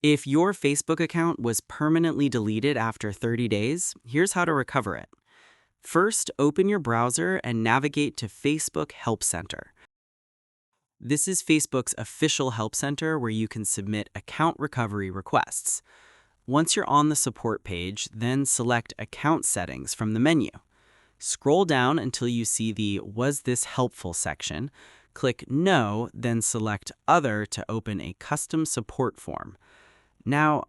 If your Facebook account was permanently deleted after 30 days, here's how to recover it. First, open your browser and navigate to Facebook Help Center. This is Facebook's official help center where you can submit account recovery requests. Once you're on the support page, then select Account Settings from the menu. Scroll down until you see the Was This Helpful section. Click No, then select Other to open a custom support form. Now,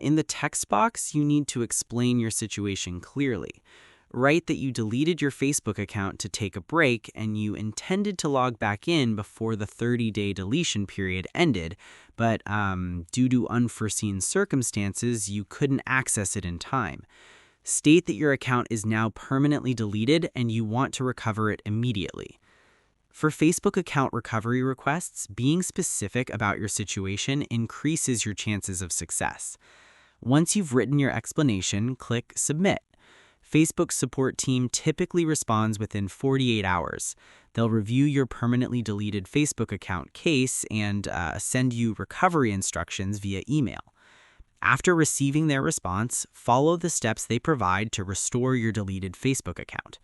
in the text box, you need to explain your situation clearly. Write that you deleted your Facebook account to take a break and you intended to log back in before the 30-day deletion period ended, but due to unforeseen circumstances, you couldn't access it in time. State that your account is now permanently deleted and you want to recover it immediately. For Facebook account recovery requests, being specific about your situation increases your chances of success. Once you've written your explanation, click Submit. Facebook's support team typically responds within 48 hours. They'll review your permanently deleted Facebook account case and send you recovery instructions via email. After receiving their response, follow the steps they provide to restore your deleted Facebook account.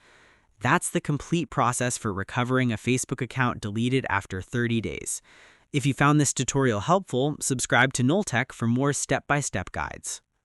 That's the complete process for recovering a Facebook account deleted after 30 days. If you found this tutorial helpful, subscribe to Nulltech for more step-by-step guides.